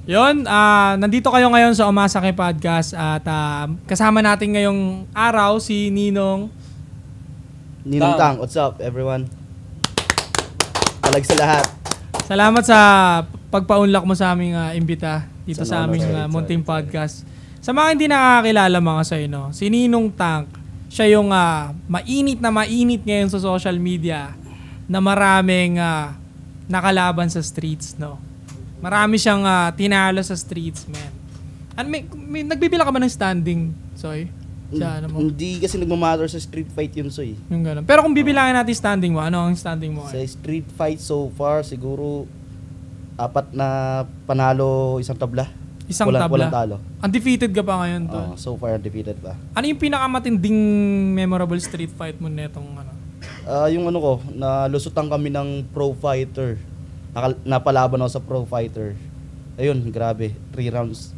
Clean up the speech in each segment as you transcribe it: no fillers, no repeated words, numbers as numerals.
Yun, nandito kayo ngayon sa Umasake Podcast at kasama natin ngayong araw si Ninong Tang. What's up, everyone? Talag sa lahat. Salamat sa pagpaunlak mo sa aming imbita dito sa aming munting podcast. Sa mga hindi nakakakilala mga sayo, no? Si Ninong Tank, siya yung mainit ngayon sa social media na maraming nakalaban sa streets, no? Marami siyang tinalo sa streets, man. Ano, may nagbibila ka ba ng standing, Soy? Ano mo? Hindi kasi nagmamatter sa street fight yun, Soy. Yung ganun. Pero kung bibilangin natin standing mo, ano ang standing mo? Sa street fight so far, siguro 4 na panalo, isang tabla. Isang tabla? Walang talo. Undefeated ka pa ngayon, tol? So far, undefeated pa. Ano yung pinakamatinding memorable street fight mo netong ano? Yung ano ko, nalusutan kami ng pro fighter. Napalaban ako sa pro fighter. Ayun, grabe. 3 rounds.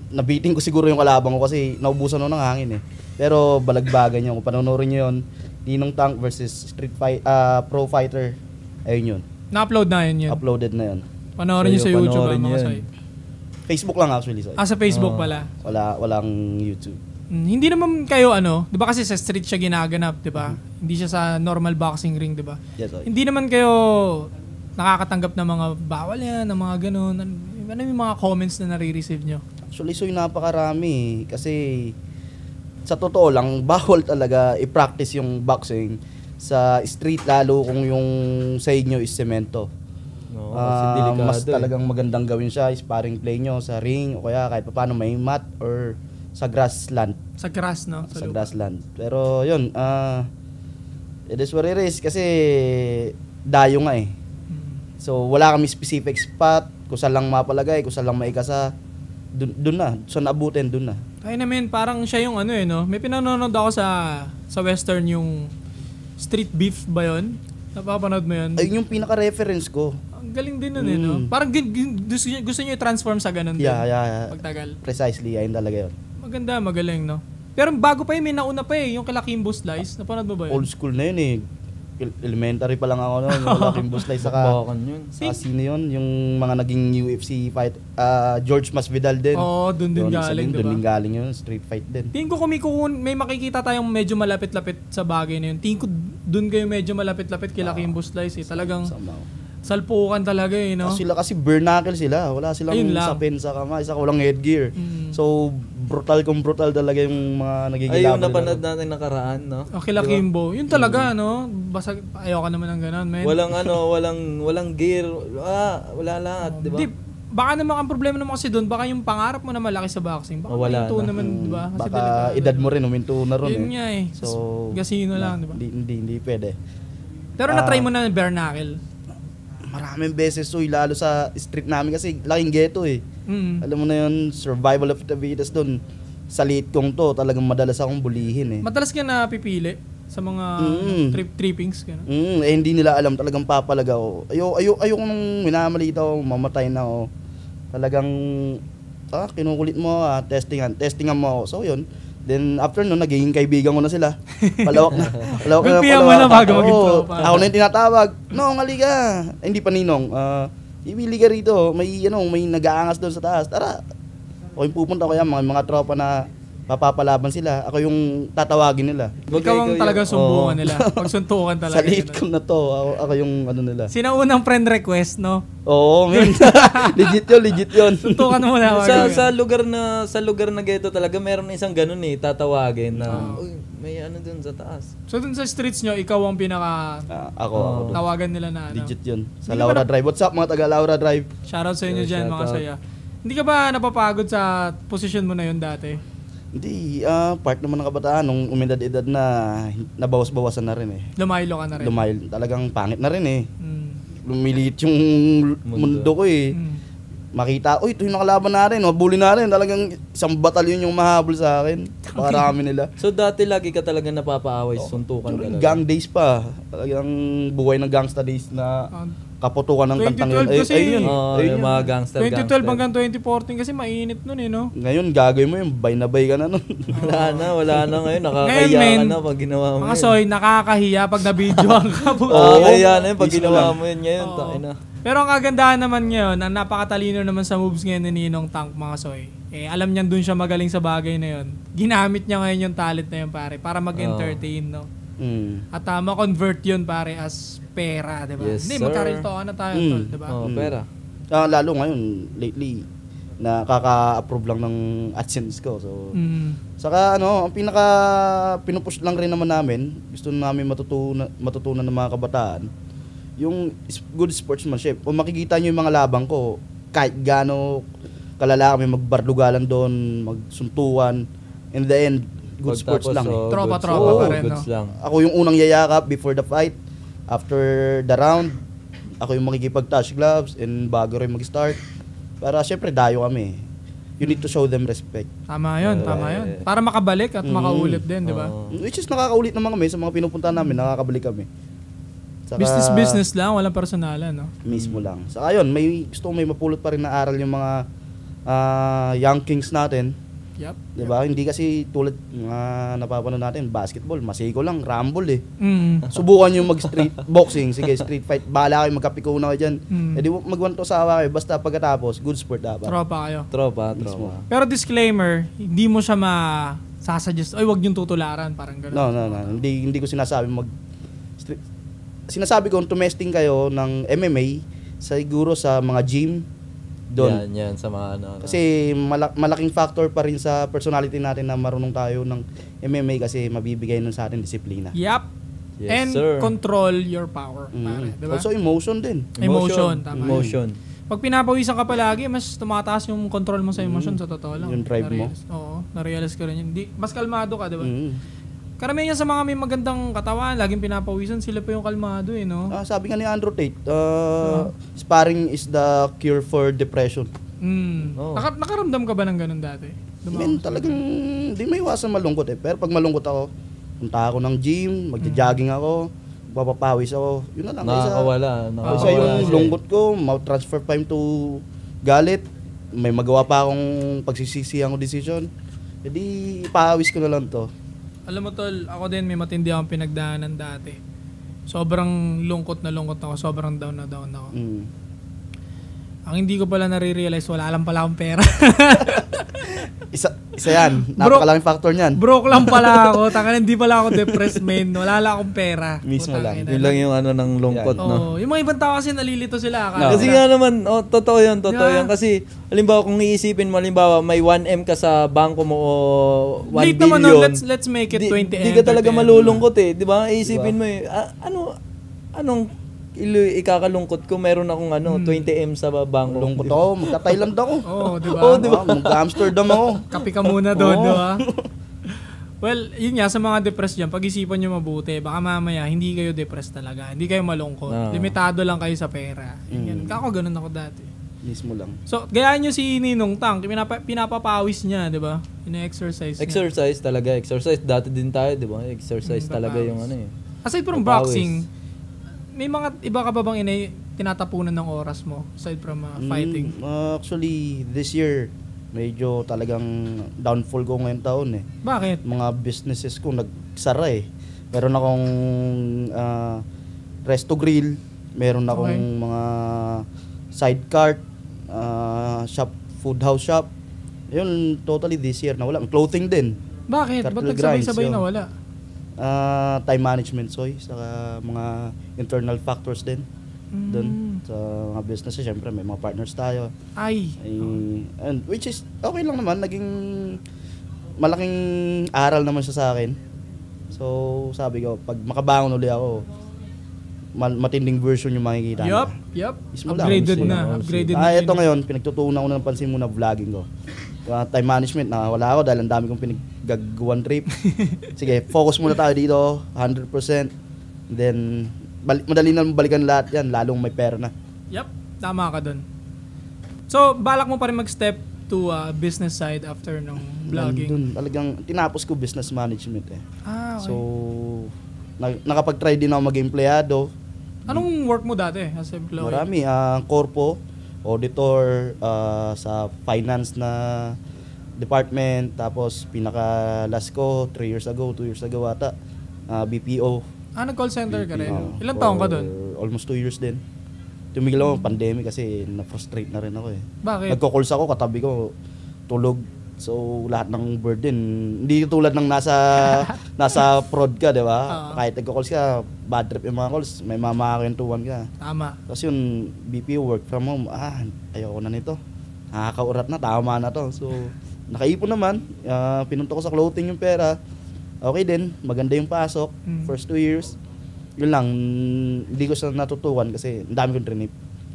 Nabitin ko siguro yung kalaban ko kasi naubusan ako ng hangin eh. Pero balagbagan niya. Kung panonorin niyo yun, Ninong Tank versus pro fighter. Ayun yun. Na-upload na yun. Uploaded na yun. Panoorin niyo sa YouTube mga Soy. Facebook lang actually, Soy. Sa Facebook pala. Walang YouTube. Hindi naman kayo 'di ba kasi sa street siya ginaganap, 'di ba? Hindi siya sa normal boxing ring, 'di ba? Yes, hindi naman kayo nakakatanggap ng mga bawal yan, ng mga ganun. Ano yung mga comments na nare-receive nyo? Actually, Soy, napakarami. Kasi sa totoo lang, bawal talaga i-practice yung boxing sa street, lalo kung yung sa inyo is semento. Mas talagang magandang gawin siya, sparring play nyo sa ring o kaya kahit paano may mat or sa grassland. Sa grass, no? Sa grassland. Pero yun, it is what it is kasi dayo nga eh. So wala kami specific spot, kung saan lang mapalagay, kung saan lang maikasa, dun na, saan abutin, dun na. Kaya naman, parang siya yung no? May pinanonood ako sa Western yung Street Beef ba yun? Napapanood mo yun? Ayun yung pinaka-reference ko. Ang galing din nun no? Parang gusto nyo i-transform sa ganun din. Yeah. Pagtagal. Precisely, ayun talaga yun. Maganda, magaling, no? Pero bago pa yun, may nauna pa yung kala Kimbo Slice. Napanood mo ba yun? Old school na yun eh. Elementary pa lang ako noon, yung kala Kimbo Slice saka sino yun? Yung mga naging UFC fight, George Masvidal din. Oo, dun din galing, diba? Dun din galing yun, street fight din. Tingin ko may makikita tayong medyo malapit-lapit sa bagay na yun. Tingin ko dun kayo medyo malapit-lapit kila Kimbo Slice eh. Talagang salpukan talaga eh, no? Sila kasi bare knuckle sila. Wala silang sapin sa kamay, saka walang headgear. So, brutal talaga yung mga nagigilaban. Ayun, napanood natin nakaraan, no? Kila Kimbo. Yun talaga, no? Basag, ayoko naman ng ganun, man. Walang gear. Wala lahat, di ba? Baka naman ang problema naman kasi doon, baka yung pangarap mo na malaki sa boxing. Baka huminto naman, di ba? Baka edad mo rin, huminto na rin. Yun nga eh. So, gasino lang, di ba? Hindi pwede. Pero na-try mo na bare knuckle? Maraming beses, Soy, lalo sa street namin kasi laking ghetto eh. Alam mo na yun, survival of the fittest doon. Sa liit kong to, talagang madalas akong bulihin eh. Madalas ka na pipili sa mga trippings? Hindi nila alam, talagang papalaga ako. Ayoko nung minamaliit ako, mamatay na ako. Talagang, kinukulit mo, testingan mo ako. So yun, then after nun, nagiging kaibigan ko na sila. Palawak na. Gulpihan mo na bago maging tropa. Ako na yung tinatawag. Nong, halika. Hindi pa Ninong. Ibili ka rito. May nag-aangas doon sa taas. Tara. O yung pupunta ko yan, mga tropa na papapalaban sila. Ako yung tatawagin nila. Ikaw ang talagang sumbungan nila. Pagsuntukan talaga. Sa late ko na to, ako yung nila. Sinaunang friend request, no? Oo, man. legit yun. Suntukan mo na. Sa lugar na ghetto talaga, meron isang ganun eh, tatawagin na, uy, may ano dun sa taas. So dun sa streets nyo, ikaw ang pinaka ako tawagan nila na legit yun. Sa Laura Drive. What's up mga taga Laura Drive? Shoutout sa inyo dyan, mga saya. Hindi ka ba napapagod sa posisyon mo na yun dati? Hindi, part naman ng kabataan nung umedad-edad na nabawas-bawasan na rin eh. Lumaylo ka na rin. Lumaylo, talagang pangit na rin eh. Lumiliit yung mundo ko eh. Makita, ito yung nakalaban na rin, mabuli na rin. Talagang isang batalyon yung mahabol sa akin. Parami nila. So dati lagi ka talaga napapaaway, suntukan talaga? Gang days pa. Talagang buhay ng gangsta days na kaputukan ng kantang yun. 2012 kasi. Ayun yun. Oo, Ayun yung yun. mga gangster. 2012 hanggang 2014 kasi mainit nun eh, no? Ngayon, gagawin mo yung bay na bay ka na nun. Wala na ngayon. Nakakahiya Ngayon, ka na pag ginawa mo Mga yun. soy, nakakahiya pag na-videoan ka. Nakakahiya na yun pag Mismo ginawa lang. mo yun ngayon. Oo. Tayo na. Pero ang kagandahan naman ngayon, ang napakatalino naman sa moves ngayon ni Ninong Tank, mga soy. Eh, alam niyan dun siya magaling sa bagay na yun. Ginamit niya ngayon yung talent na yun, pare, para mag-entertain, no? At ma-convert yun, pare, as pera, di ba? Yes, Hindi, sir. magkarintoan na tayo, tol, di ba? Oh, pera. Lalo ngayon, lately, nakaka-approve lang ng AdSense ko. So, saka ang pinaka pinupush lang rin naman namin, gusto namin matutunan ng mga kabataan, yung good sportsmanship. Kung makikita nyo yung mga labang ko, kahit gaano kalala kami magbardugalan doon, magsuntuan, in the end, good sports lang. Tropa pa rin, no? Lang. Ako yung unang yayakap before the fight, after the round, ako yung makikipag-touch gloves, and bago rin mag-start. Para syempre dayo kami. You need to show them respect. Tama yun. Para makabalik at makaulit din, di ba? Which is nakakaulit naman kami sa mga pinupuntahan namin, nakakabalik kami. Saka, Business lang, walang personalan, no? Mismo lang. Saka yun, may mapulot pa rin na aral yung mga young kings natin. Yep. Diba? Hindi kasi tulad mga napapanood natin, basketball, masiko lang, rumble eh. Mm. Subukan nyo mag-street boxing, sige, street fight, bahala kayo, magkapiko na kayo dyan. Eh di magwanto sawa kayo, basta pagkatapos, good sport dapat. Tropa kayo. Tropa. Pero disclaimer, hindi mo siya masasuggest, ay wag niyong tutularan, parang gano'n. No. Hindi ko sinasabi sinasabi ko, tumesting kayo ng MMA, siguro sa mga gym, doon. Yan, sa mga Kasi malaking factor pa rin sa personality natin na marunong tayo ng MMA kasi mabibigay nun sa atin disiplina. Yep. Yes, And sir. control your power, pare, diba? Also emotion din. Emotion, tama. Emotion. Pag pinapawisan ka palagi, mas tumataas yung control mo sa emotion, sa totoo lang. Yung drive mo. Oo, na-realize ko rin yun. Mas kalmado ka, diba? Karamihan sa mga may magandang katawan, laging pinapawisan, sila pa yung kalmado no? Sabi nga ni Andrew Tate, sparring is the cure for depression. Oh. Nakaramdam ka ba ng ganun dati? Talagang hindi may iwasan malungkot eh. Pero pag malungkot ako, punta ako ng gym, magja-jogging ako, papapawis ako. Yun na lang. Nakakawala. Kasi yung lungkot ko, ma-transfer pa to galit. May magawa pa akong pagsisisihan ko decision. Hindi ipawis ko na lang to. Alam mo tol, ako din may matindi akong pinagdaanan dati. Sobrang lungkot ako, sobrang down na down ako. Ang hindi ko pala nare-realize, wala lang pala akong pera. Isa yan. Napakalaking factor niyan. Broke lang pala ako. Tangan, hindi pala ako depressed, man. Wala lang akong pera. Mismo lang. Yun lang yung ng lungkot, no? Yung mga ibang tao kasi nalilito sila. Kasi nga naman, totoo yan. Kasi, halimbawa kung iisipin mo, may 1M ka sa bangko mo o 1 late billion. naman let's make it 20M. Di ka talaga malulungkot eh. Di ba? Iisipin mo eh, anong ikakalungkot ko, meron akong 20M sa bangko. Lungkot ako, magta-Thailand ako. Di ba? Mag-Amsterdam ako. Kapi ka muna doon, di ba? Well, yun nga, sa mga depressed dyan, pag-isipan nyo mabuti, baka mamaya, hindi kayo depressed talaga. Hindi kayo malungkot. Limitado lang kayo sa pera. Kako ganun ako dati. Mismo lang. So, gayaan nyo si Ninong Tank, pinapapawis niya, di ba? Ina-exercise niya. Exercise talaga. Exercise. Dati din tayo, di ba? Exercise talaga yung Aside from boxing, may mga iba ka ba bang tinatapunan ng oras mo aside from fighting? Actually, this year, medyo talagang downfall ko ngayong taon eh. Bakit? Mga businesses ko nagsara eh. Meron akong resto grill, meron akong mga side cart, shop, food house shop. Yun, totally this year nawala. Clothing din. Bakit? Ba't nagsabay-sabay nawala? Time management, saka mga internal factors din. Doon sa mga businesses, syempre may mga partners tayo. And which is okay lang naman, naging malaking aral naman siya sa akin. So sabi ko, pag makabangon ulit ako, matinding version yung makikita. Yup. Upgraded na. Ito ngayon, pinagtutunan ko na ng pansin muna vlogging ko. Time management, wala ako dahil ang dami kong pinaggagawan trip. Sige, focus muna tayo dito, 100%. Then, madali na balikan lahat yan, lalong may pera na. Yup, tama ka dun. So, balak mo pa rin mag-step to business side after ng vlogging? Nandun, talagang tinapos ko business management eh. Okay. So, nakapag-try din ako mag-empleyado. Anong work mo dati as employee? Marami. Corpo, auditor, sa finance na department. Tapos pinaka-last ko, 2 years ago ata, BPO. Nag-call center ka rin. Oo. Ilang taong ka For doon? Almost 2 years din. Tumigil ako pandemic kasi na-frustrate na rin ako eh. Bakit? Nagko-calls ako, katabi ko, tulog. So, lahat ng burden, hindi tulad ng nasa prod ka, di ba? Kahit nagko-calls ka, bad trip yung mga calls, may mamakintuan ka. Tama. Tapos yun, BPO, work from home, ayoko na nito. Nakakaurat na, tama na to. So, nakaipon naman, pinunto ko sa clothing yung pera. Okay din, maganda yung pasok, first 2 years. Yun lang, hindi ko siya natutukan kasi ang dami kong trinip.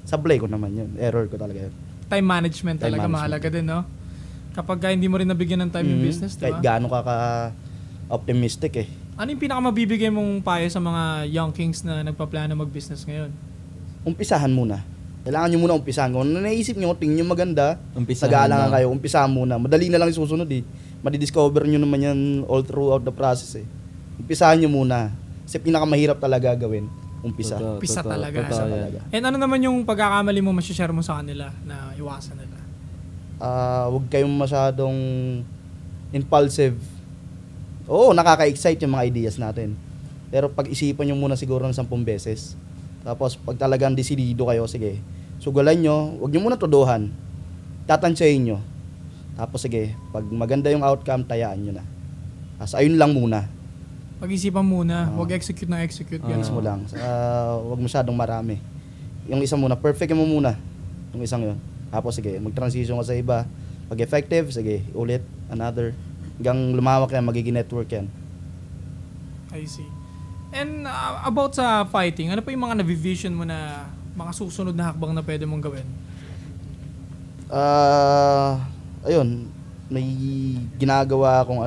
Sablay ko naman yun, error ko talaga yun. Time management talaga mahalaga din, no? Kapag hindi mo rin nabigyan ng time yung business, di ba? Kahit gaano ka ka-optimistic eh. Ano yung pinakamabibigay mong payo sa mga young kings na nagpaplano mag-business ngayon? Umpisahan muna. Kailangan nyo muna umpisahan. Kung naisip nyo, tingin nyo maganda, Umpisahan nag-aalangan na. kayo, umpisahan muna. Madali na lang susunod eh. Madidiscover nyo naman yan all throughout the process eh. Umpisahan nyo muna. Kasi pinakamahirap talaga gawin, umpisa. Umpisa talaga. Umpisa talaga. And ano naman yung pagkakamali mo masishare mo sa kanila na iwasan nila? Huwag kayong masyadong impulsive. Oo, nakaka-excite yung mga ideas natin. Pero pag-isipan nyo muna siguro ng 10 beses. Tapos pag talagang desidido kayo, sige, sugalan nyo, huwag nyo muna tuduhan. Tatansyahin nyo. Tapos sige, pag maganda yung outcome, tayaan nyo na. Ayun lang muna. Pag-isipan muna, huwag execute na execute. Mismo lang. Huwag masyadong marami. Yung isa muna, perfect mo muna. Yung isang yun. Tapos sige, mag-transition ka sa iba. Pag effective, sige, ulit, another. Hanggang lumawak yan, magiging network yan. I see. And about sa fighting, ano pa yung mga navivision mo na mga susunod na hakbang na pwede mong gawin? Ayun, may ginagawa akong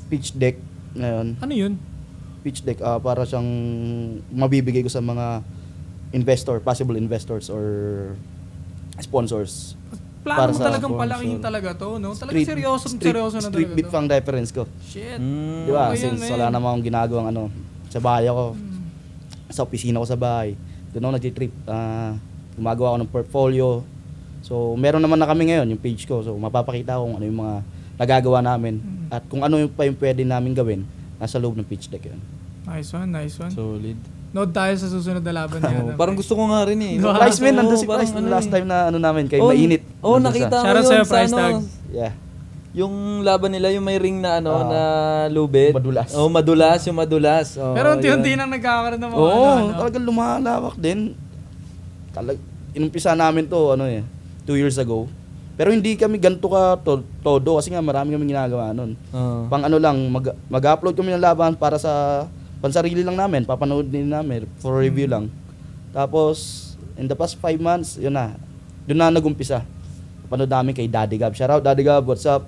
pitch deck ngayon. Ano yun? Pitch deck, para siyang mabibigay ko sa mga possible investors or sponsors. Plano Para mo sa talagang sponsor. palakihin talaga to, no? Talagang seryoso na Street talaga beat to. ang reference ko. Shit. Di ba? Okay yan, Since man. wala namang akong ginagawang sa bahay ako, sa opisina ko sa bahay, doon ako nag-trip. Gumagawa ako ng portfolio. So, meron naman na kami ngayon, yung page ko. So, mapapakita ko kung ano yung mga nagagawa namin. At kung ano yung pa yung pwede namin gawin, nasa loob ng pitch deck yun. Nice one. Solid. Note tayo sa susunod na laban niya. Parang gusto ko nga rin eh. Price man, nandun si parang Price. ano Last eh. time na namin, kay Mainit. Nandun Nakita siya. ko Shoutout yun sa'yo, sa Price Tag. Yeah. Yung laban nila, yung may ring na na lubid. Madulas. Madulas, yung madulas. Pero unti-unti nang nagkakaroon ng mga Talagang lumalawak din. Inumpisa namin to, 2 years ago. Pero hindi kami ganito ka todo kasi nga marami kami ginagawa nun. Pang mag-upload kami ng laban para sa pansarili lang namin, papanood din namin for review lang. Tapos, in the past 5 months, yun na. Doon na nag-umpisa. Papanood namin kay Daddy Gab. Shoutout Daddy Gab, what's up?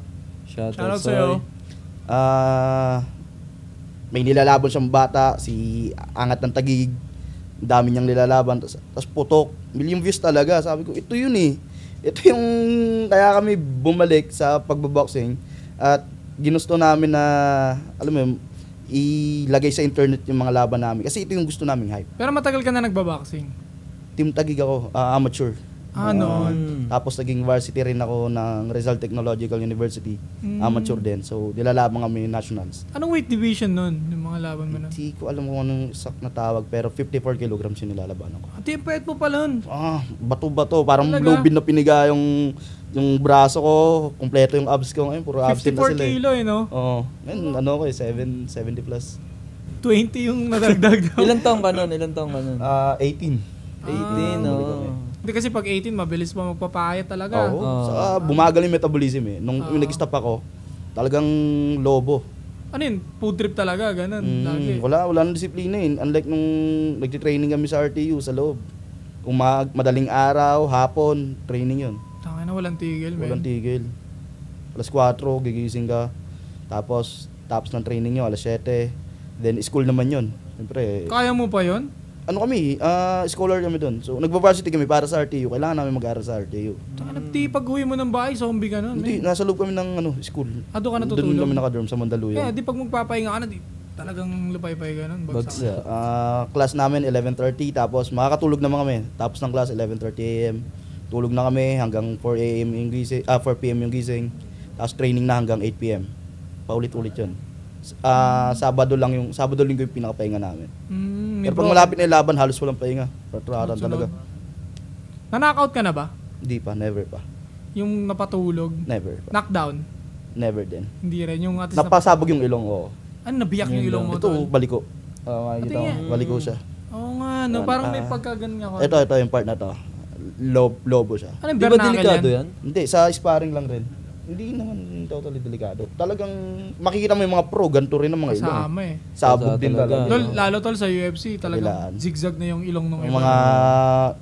Shoutout sa'yo. May nilalaban siyang bata, si Angat ng Tagig. Dami niyang nilalaban. Tapos putok. Million views talaga. Sabi ko, ito yun eh. Ito yung kaya kami bumalik sa pagbaboxing. At ginusto namin na, alam mo yun, ilagay sa internet yung mga laban namin. Kasi ito yung gusto naming hype. Pero matagal ka na nagbaboxing. Team Tagig ako, amateur. Noon. Tapos naging varsity rin ako ng Rizal Technological University. Amateur din. So, nilalaban kami nationals. Anong weight division nun, yung mga laban mo nun? Hindi ko alam kung anong exact na tawag, pero 54 kilograms yung nilalaban ako. Ang tipet mo pala nun. Bato-bato. Parang Talaga? lubid na piniga yung braso ko. Kumpleto yung abs ko. Ngayon, puro abs na 54 sila kilo no? Oo. Ngayon, 70 plus. 20 yung nadagdag daw. Ilan taong ka nun? 18. 18, Hindi kasi pag 18, mabilis pa magpapayat talaga. Oo. Saka bumagal yung metabolism eh. Nung nag-stop ako, talagang lobo. Ano yun? Food trip talaga, ganun. Lagi. Wala nang disiplina eh. Unlike nung nagti-training kami sa RTU sa loob. Kung madaling araw, hapon, training yun. Tangina na, walang tigil, man. Walang tigil. Alas 4, gigising ka. Tapos ng training nyo, alas 7. Then school naman yun. Siyempre, Kaya mo pa yun? scholar kami doon. So, nagba-varsity kami para sa RTU. Kailangan namin mag-aaral sa RTU. Tangina, di pag uwi mo ng bahay, zombie ka nun, Hindi, man. nasa loob kami ng school. Doon ka natutulog? Doon kami nakadorm sa Mandaluyong. Kaya di pag magpapahinga ka na, Talagang lupay-pay ganun. Bagsak. Yeah. Class namin 11:30 tapos makakatulog naman kami. Tapos ng class 11:30 AM. Tulog na kami hanggang 4 AM yung gising, 4 PM yung gising. Tapos training na hanggang 8 PM. Paulit-ulit 'yun. Sabado linggo yung pinakapahinga namin. Pero pag malapit na yung laban, halos walang pahinga. Patratan talaga. Na-knockout ka na ba? Hindi pa, never pa. Yung napatulog? Never pa. Knockdown? Never din. Hindi rin. Yung atis Napasabog yung ilong ko. Ano, nabiyak yung ilong mo? Ito, tol? baliko. Makikita mo, baliko siya. Oo nga, no, parang may pagkagan nga ako. Ito yung part na to. Lobo siya. Ano yung Di ba bernacle delikado yan? yan? Hindi, sa sparring lang rin. Hindi naman totally delikado. Talagang makikita mo yung mga pro, ganito rin ang mga ilong. Kasama eh. Sabog din Talaga. talaga. Lalo tol sa UFC, talagang Kabilaan. zigzag na yung ilong ng Yung mga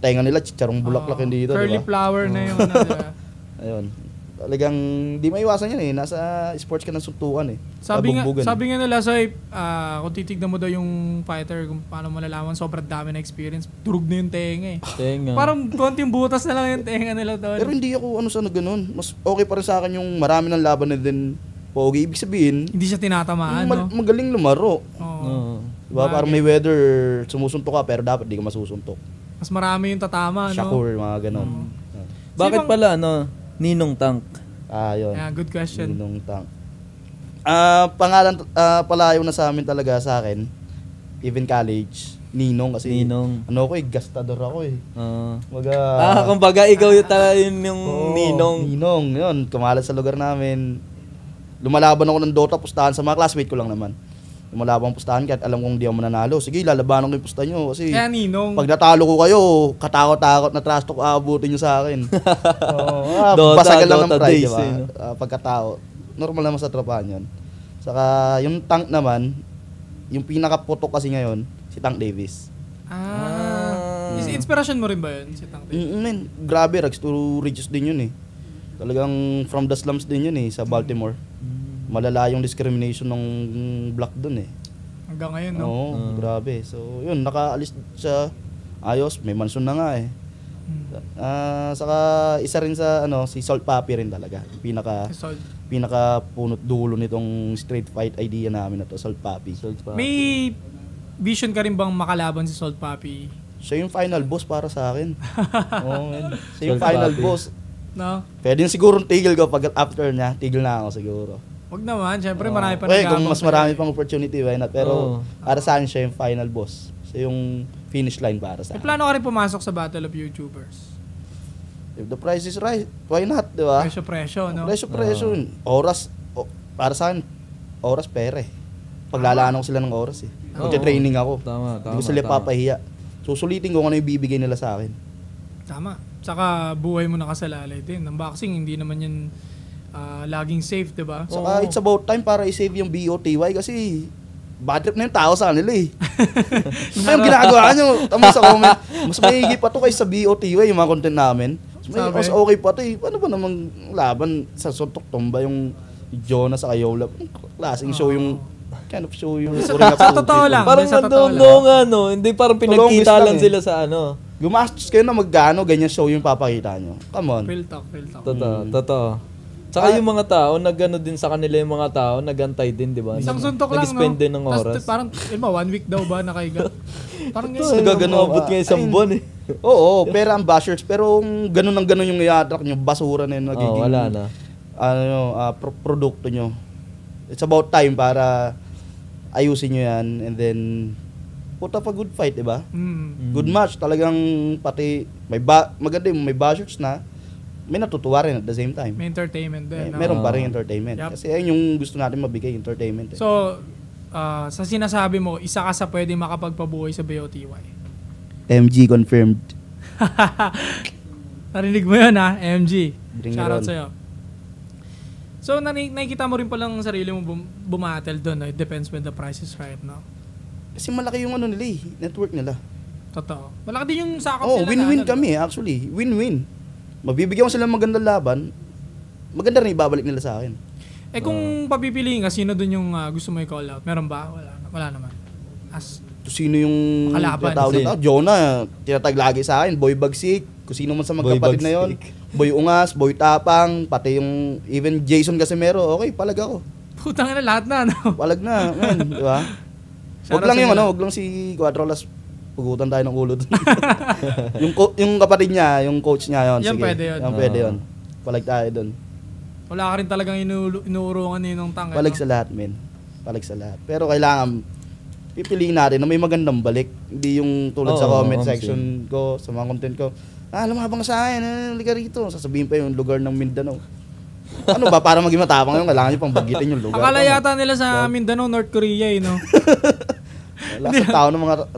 tenga nila, chicharong bulaklak yung dito. Curly diba? flower na yung diba? Ayun. Talagang di maiwasan yan eh. Nasa sports ka ng suntukan eh. Sabi Nabugbugan. nga nila sa kung titignan mo daw yung fighter, kung paano malalaman sobrang dami na experience, durog na yung tenga eh. Tenga. Parang konting butas na lang yung tenga nila tol. Pero hindi ako sana ganun. Mas okay pa rin sa akin yung marami ng laban na din pogi. Ibig sabihin, Hindi siya tinatamaan, no? magaling lumaro. Oo. Oo. Diba? Parang may weather, sumusuntok ka pero dapat di ka masusuntok. Mas marami yung tatama, no? Shakur, mga ganun. Bakit pala Ninong Tank? Yun. Yeah, good question. Ninong Tank. Pangalan palayo na sa amin talaga sa akin. Even college. Ninong kasi. Ninong. Ano ako gastador ako eh. Kumbaga ikaw yung Oo, Ninong. Ninong, yun. Kumalat sa lugar namin. Lumalaban ako ng Dota, pustahan sa mga classmate ko lang naman. Lumalaban pustahan kahit alam kong hindi ako mananalo. Sige, lalabanan ko yung pusta nyo. Kasi Kaya Ninong. pag natalo ko kayo, katakot-takot na trash talk aabutin nyo sa akin. Basagal lang ng Dota pride, days, diba? eh, no? Pagkatao. Normal naman sa trapahan yun. Saka yung Tank naman, yung pinakaputok kasi ngayon, si Tank Davis. Is inspiration mo rin ba yun, si Tank Davis? Man, grabe, rags to riches din yun eh. Talagang from the slums din yun eh, sa Baltimore. Malala yung discrimination ng black dun eh. Hanggang ngayon, no? Oo, grabe. So, yun, nakaalis siya. Ayos, may mansion na nga eh. Saka isa rin sa si Salt Papi rin talaga. Pinaka punot dulo nitong street fight idea namin na to, Salt Papi. May vision ka rin bang makalaban si Salt Papi? Siya yung final boss para sa akin. Oo, man. Siya yung Salt final Papi. boss. No? Pwede yung siguro tigil ko pag after niya, tigil na ako siguro. Wag naman, syempre marami pa Kung nag-aabang mas sa'yo marami eh. pang opportunity, why not? Pero para sa akin siya yung final boss. Siya yung finish line para sa May akin. plano ka rin pumasok sa Battle of YouTubers. If the price is right, why not, di ba? Presyo, no? Presyo. Oras, para sa akin, oras pere. Paglalaan ko sila ng oras eh. Training ako. Tama. Hindi ko sila papahiya. Susulitin ko kung ano yung bibigay nila sa akin. Tama. Saka buhay mo nakasalalay din. Ang boxing, hindi naman yan laging safe, di ba? Saka it's about time para i-save yung BOTY kasi bad trip na yung tao sa kanila eh. Ano yung ginagawa nyo? Tama sa comment. Mas maigi pa to kaysa sa BOTY yung mga content namin. Mas okay pa to eh. Paano ba namang laban sa suntok tomba yung Jonas sa Ayola? Klaseng show yung kind of show yung Sa totoo lang. Parang sa totoo lang. nandun hindi parang pinagkita lang lang eh. sila sa Gumastos kayo na magkano, ganyan show yung papakita nyo. Come on. Real talk. Totoo. Tsaka yung mga tao, nag-ano din sa kanila yung mga tao, nagantay din, di ba? Isang suntok lang, no? Nag-spend din ng oras. Tas, parang, 1 week daw ba nakaiga? Parang Umabot nga isang buwan eh. Oo, pera ang bashers. Pero ganun ang ganun yung i-attract nyo, basura na yung nagiging wala na. Produkto nyo. It's about time para ayusin nyo yan and then put up a good fight, di ba? Good match. Talagang pati maganda yung may bashers na may natutuwa rin at the same time. May entertainment din. Meron pa rin entertainment. Yep. Kasi ayun yung gusto natin mabigay, entertainment. So, sa sinasabi mo, isa ka sa pwede makapagpabuhay sa BOTY. MG confirmed. Narinig mo yun ha, MG. Bring it Shoutout on. sa'yo. So, nakikita mo rin palang sarili mo bumattle doon. No? It depends when the price is right, no? Kasi malaki yung nila network nila. Totoo. Malaki din yung sakop nila. Win-win kami actually. Win-win. Mabibigyan ko sila ng magandang laban, maganda rin ibabalik nila sa akin. Kung papipiliin ka, sino dun yung gusto mo i-call out? Meron ba? Wala naman. Sino yung Kalaban? tinatawag na? Jonah, tinatag lagi sa akin. Boy Bagsik, kung sino man sa magkapatid na yon. Boy Ungas, Boy Tapang, pati yung even Jason Casimero, okay, palag ako. Putang na lahat na, no? Palag na, man, di ba? Wag lang yung wag lang si Cuadrolas. Pugutan tayo ng ulo dun. yung kapatid niya, yung coach niya yon. Yan Sige. pwede yun. Yan pwede yun. Palag tayo dun. Wala ka rin talagang inuurungan Ninong Tang. Palag sa lahat, men. Palag sa lahat. Pero kailangan pipiliin natin na may magandang balik. Hindi yung tulad sa comment section ko, sa mga content ko. Lumabang sa akin, liga rito. Sasabihin pa yung lugar ng Mindanao. Ano ba, para maging matapang yun, kailangan nyo pang bagitin yung lugar. Akala yata nila sa Mindanao, North Korea, no?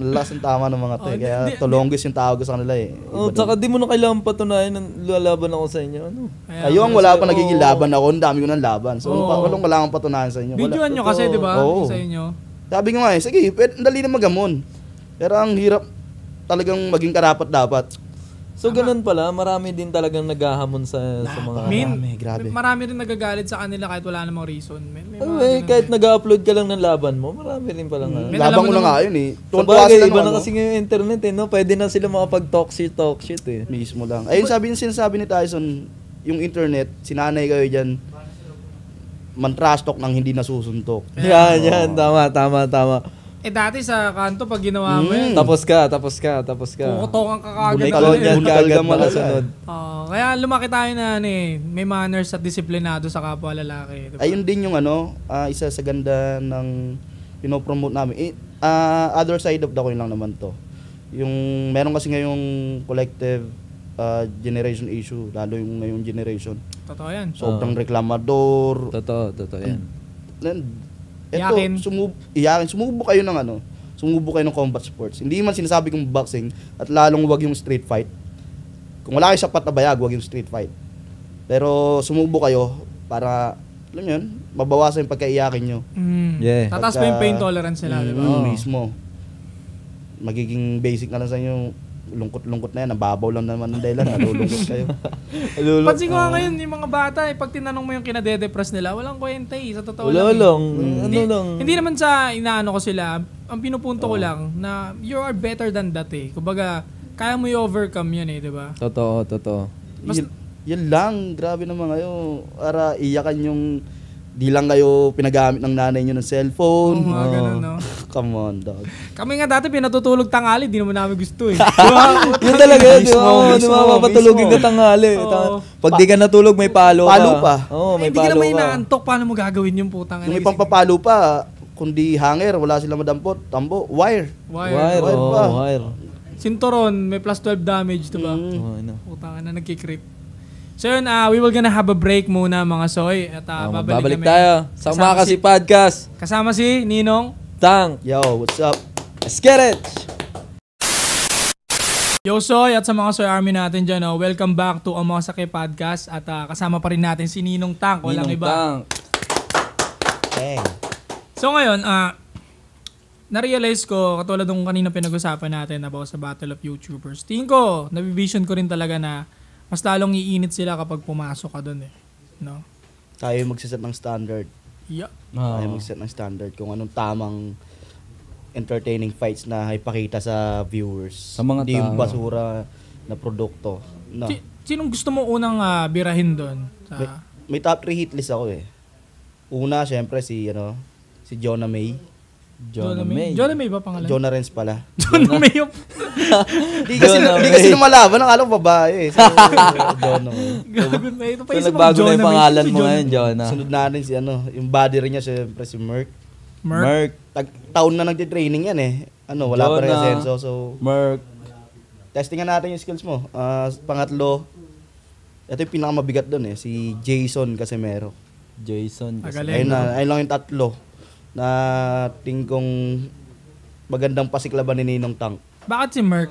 Last ang tama ng mga te. Kaya tulonggis yung tawag ko sa kanila eh. Tsaka di mo na kailangan patunayan na lalaban ako sa inyo. Ano? Ayun, wala pa nagiging laban ako. Ang dami ko ng laban. So, walang kailangan patunayan sa inyo. Videoan nyo kasi, di ba? Sa inyo. Sabi ko nga sige, dali na magamon. Pero ang hirap talagang maging karapat-dapat. So, ganun pala, marami din talagang naghahamon sa mga... Grabe. Marami rin nagagalit sa kanila kahit wala namang reason. Kahit nag-upload ka lang ng laban mo, marami rin palang... Laban ko na nga yun eh. Sabagay, iba na kasi ngayon internet eh, no? Pwede na sila makapag-talk shit eh. Mismo lang. Ayun sinasabi ni Tyson, yung internet, sinanay kayo dyan, man-trash talk nang hindi nasusuntok. Yan, tama. Dati sa kanto, pag ginawa mo yan, Tapos ka. kukutokan ka kagad. Buntal mo kasunod. Kaya lumaki tayo na may manners at disiplinado sa kapwa lalaki. Diba? Ayun din yung isa sa ganda ng pinopromote namin. Other side of the coin lang naman to. Yung meron kasi ngayong collective generation issue, lalo yung ngayong generation. Totoo yan. Sobrang reklamador. Totoo yan. Iyakin. Sumubok kayo ng combat sports. Hindi man sinasabi kong boxing at lalong wag yung street fight. Kung wala kayo sapat na bayag, wag yung street fight. Pero sumubok kayo para, alam yun, mabawasan yung pagkaiyakin nyo. Yeah. Tataas pa yung pain tolerance nila, di ba? Mismo. Magiging basic na lang sa inyo, lungkot-lungkot na yan, nababaw lang naman ng dahilan, nalulungkot kayo. Pansin ko nga ngayon, yung mga bata, pag tinanong mo yung kinade-depress nila, walang kwenta sa totoo lang. Hindi naman sa inaano ko sila, ang pinupunto ko lang, na you are better than that eh. Kumbaga, kaya mo i-overcome yun eh, di ba? Totoo. Yan lang, grabe naman kayo. Para iyakan yung, di lang kayo pinagamit ng nanay nyo ng cellphone. Ganun, no? Come on, dog. Kami nga dati pinatutulog tanghali, di naman namin gusto eh. Yun talaga yun, di ba? Mapatulogin ka tanghali. Pag di ka natulog, may palo ka. Palo pa. May hindi ka naman inaantok, paano mo gagawin yung putang? Yung ipang papalo pa, kundi hanger, wala sila madampot, tambo, wire. Wire. Sinturon, may plus 12 damage, di ba? Putang na, nagkikrip. So yun, we will gonna have a break muna mga soy. At babalik tayo sa Umakasi Podcast. Kasama si Ninong Tang. Yo, what's up? Let's get it! Yo soy, at sa mga soy army natin dyan, welcome back to Umakasi Podcast. At kasama pa rin natin si Ninong Tang. Walang iba. Tang. Hey. So ngayon, na-realize ko, katulad nung kanina pinag-usapan natin about sa Battle of YouTubers. Tingin ko, nabivision ko rin talaga na mas lalong iinit sila kapag pumasok ka doon eh. No? Tayo magsiset ng standard. Yeah. Tayo magsiset ng standard kung anong tamang entertaining fights na ipakita sa viewers. Sa mga hindi yung basura na produkto. No. Sinong gusto mo unang birahin doon? May top 3 hit list ako eh. Una, syempre si Jonah May. Jonah May ba pangalan? Jonah Renz pala. Jonah May yung... Di kasi lumalaban, nakala ko babae eh. So, Jonah May. Ito pa so, nagbago na yung pangalan mo ngayon, Jonah. Sunod natin si yung body rin niya, syempre si Merc. Taon na nagtitraining yan eh. Wala pa rin asenso. So, Merc. Testingan natin yung skills mo. Pangatlo, ito yung pinakamabigat doon eh. Si Jason Casimero. Ayun lang yung tatlo na tingkong magandang pasiklaban ni Ninong Tang. Bakit si Merc?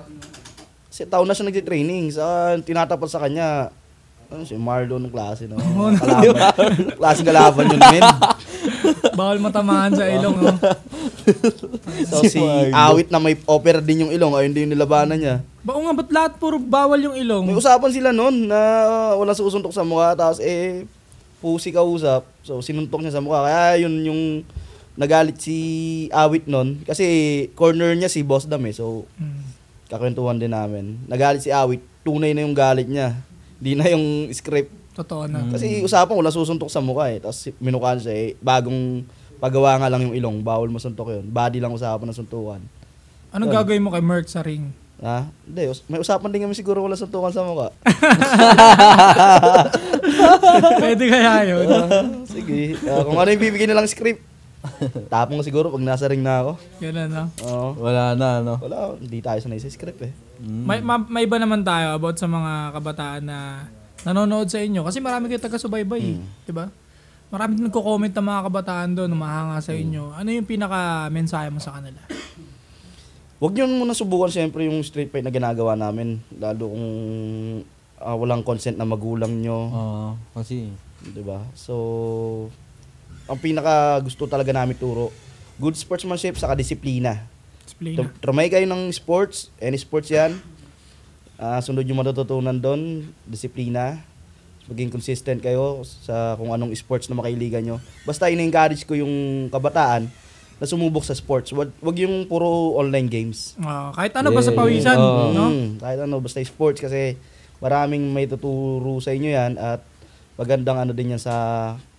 Kasi taon na siya nagtitraining. Tinatapat sa kanya, si Marlon ng klase. No? Klase kalaban yun, men. Bawal matamaan sa ilong. No? So si Awit na may opera din yung ilong, ayun din yung nilabanan niya. Ba't lahat puro bawal yung ilong? May usapan sila noon na walang susuntok sa mukha, tapos pusi kausap. So sinuntok niya sa mukha. Kaya yun yung nagalit si Awit nun. Kasi corner niya si Boss Dam eh. So kakwentuhan din namin. Nagalit si Awit. Tunay na yung galit niya. Hindi na yung script. Totoo na. Kasi usapan wala susuntok sa mukha eh. Tapos minukaan siya bagong Pagawa nga lang yung ilong, bawal masuntok yun. Body lang usapan ng suntukan. Anong gagawin mo kay Merc sa ring? Ha? Hindi, may usapan din kami siguro wala suntukan sa mukha. Pwede kaya yun. Sige, kung ano yung bibigyan nilang script. Tapong ko siguro pag nasa ring na ako. Ganun, no? Oo. Wala na, no? Wala, hindi tayo sanay sa script eh. May iba naman tayo about sa mga kabataan na nanonood sa inyo. Kasi marami kayo taga-subaybay, di ba? Marami din nagko-comment ng mga kabataan doon, mahanga sa inyo. Ano yung pinaka-mensahe mo sa kanila? Huwag nyo muna subukan siyempre yung street fight na ginagawa namin. Lalo kung walang consent na magulang nyo. Kasi... Diba? So, ang pinaka gusto talaga namin turo, good sportsmanship saka disiplina. Disiplina. Tramay kayo ng sports, any sports yan. Sunod yung matututunan doon, disiplina. Maging consistent kayo sa kung anong sports na makailigan nyo. Basta in-encourage ko yung kabataan na sumubok sa sports. Wag yung puro online games. Kahit ano basta pawisan, no? Kahit ano, basta sports kasi maraming may tuturo sa inyo yan at magandang ano din yan sa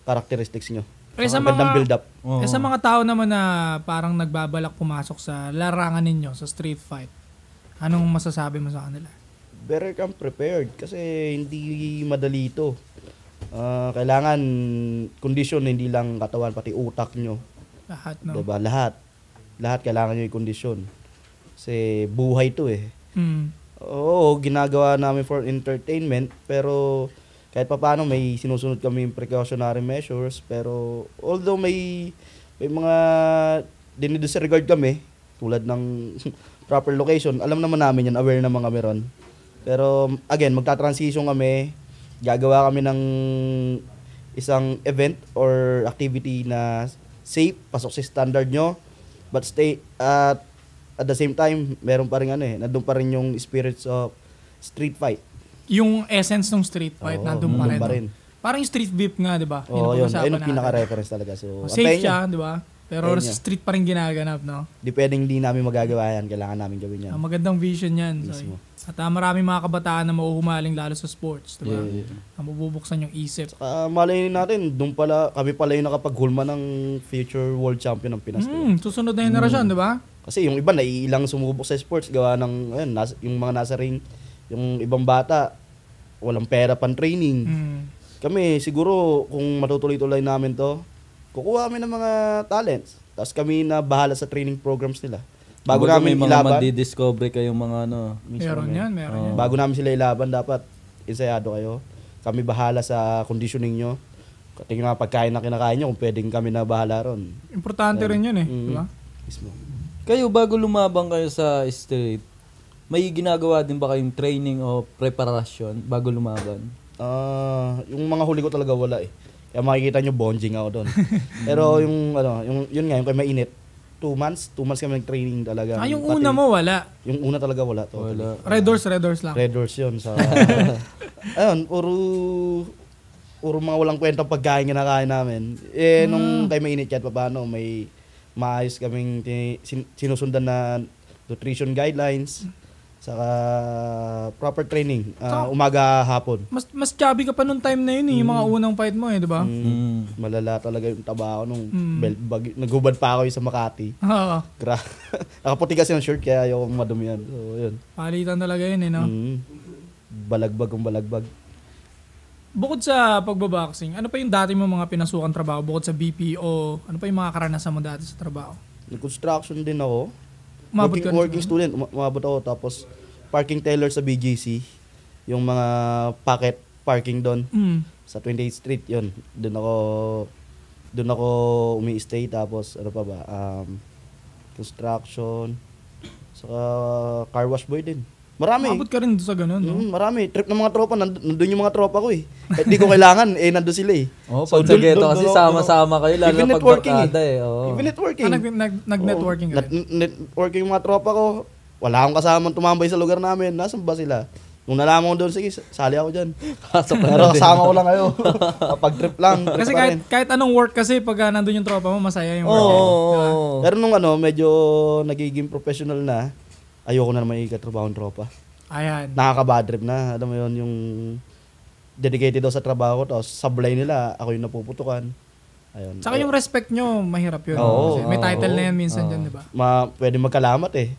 characteristics nyo. Magandang build up. Sa mga tao naman na parang nagbabalak pumasok sa larangan ninyo, sa street fight, anong masasabi mo sa kanila? Better come prepared kasi hindi madali ito. Kailangan condition, hindi lang katawan, pati utak nyo. Lahat, no? Diba? Lahat kailangan nyo yung kondisyon. Kasi buhay to eh. Oo, ginagawa namin for entertainment, pero kahit pa paano may sinusunod kami precautionary measures, pero although may mga dinidisregard kami, tulad ng proper location, alam naman namin yan, aware naman kami ron. Pero again, magta-transition kami, gagawa kami ng isang event or activity na safe, pasok sa standard nyo, but stay at the same time, meron pa rin nandun pa rin yung spirits of street fight. Yung essence ng street fight, nandun pa rin. Parang yung street beef nga, di ba? Oo, yun. Ayun ang pinaka-reference talaga. So, safe siya, di ba? Pero sa street pa rin ginaganap, no? Di pwedeng hindi namin magagawa yan. Kailangan namin gawin yan. Magandang vision yan. So, at maraming mga kabataan na mauhumaling lalo sa sports, di ba? Na mabubuksan yung isip. Malayin natin, kami pala yung nakapaghulma ng future world champion ng Pinas. Susunod na henerasyon, di ba? Kasi yung iba, naiilang sumubok sa sports, gawa ng, yung mga nasa ring, yung ibang bata, walang pera pang training. Kami, siguro, kung matutuloy-tuloy namin to, kukuha kami ng mga talents. Tapos kami na bahala sa training programs nila. Bago namin may ilaban. Mga mandi-discover kayong mga Meron yan. Bago namin sila ilaban, dapat ensayado kayo. Kami bahala sa conditioning nyo. Tingin mga pagkain na kinakain nyo, kung pwedeng kami na bahala ron. Importante rin yun eh. Diba? Mismo. Kayo, bago lumabang kayo sa street, may ginagawa din ba kayong training o preparasyon bago lumaban? Yung mga huli ko talaga wala eh. Kaya makikita nyo, bonging ako doon. Pero yun nga, yung kay mainit, 2 months kami nag-training talaga. Yung una mo wala? Yung una talaga wala. Wala. Red Doors lang? Red Doors yun. Ayun, puro mga walang kwentang pagkain kinakain namin. Nung kay mainit kahit pa paano, may maayos kaming sinusundan na nutrition guidelines, saka proper training, umaga, hapon. Mas chubby ka pa nung time na yun yung mga unang fight mo di ba? Malala talaga yung taba ko nung naghubad pa ako sa Makati. Nakaputi kasi ng shirt kaya ayaw madumi yan. So, yun. Palitan talaga yun no? Balagbag. Bukod sa pagbaboxing, ano pa yung dati mo mga pinasukan trabaho? Bukod sa BPO, ano pa yung mga karanasan mo dati sa trabaho? Nag-construction din ako. Working student, umabot ako. Tapos parking teller sa BGC. Yung mga pocket parking doon. Sa 28th Street, yun. Doon ako umi-stay. Tapos ano pa ba? Construction. Saka car wash boy din. Marami. Umabot ka rin sa ganun, no? Marami. Trip ng mga tropa. Nandun yung mga tropa ko eh. Hindi ko kailangan. Nandun sila eh. Pag sa ghetto kasi sama-sama kayo. Lalo na pag barkada eh. Even networking. Nag-networking ka rin? Networking yung mga tropa ko. Wala akong kasamang tumambay sa lugar namin. Nasaan ba sila? Nung nalaman ko doon, sige, sali ako dyan. Pero kasama ko lang kayo. Pag trip lang. Kasi kahit anong work kasi pag nandun yung tropa mo, masaya yung work. Pero nung medyo nagiging professional na, ayoko na naman ikatrabaho ng tropa. Ayan. Nakaka-bad trip na. Alam mo yun, yung dedicated daw sa trabaho ko, tapos sablay nila, ako yung napuputukan. Ayun. Tsaka yung respect nyo, mahirap yun. Oo. Kasi may title na yan minsan dyan, di ba? Pwede magkalamat eh.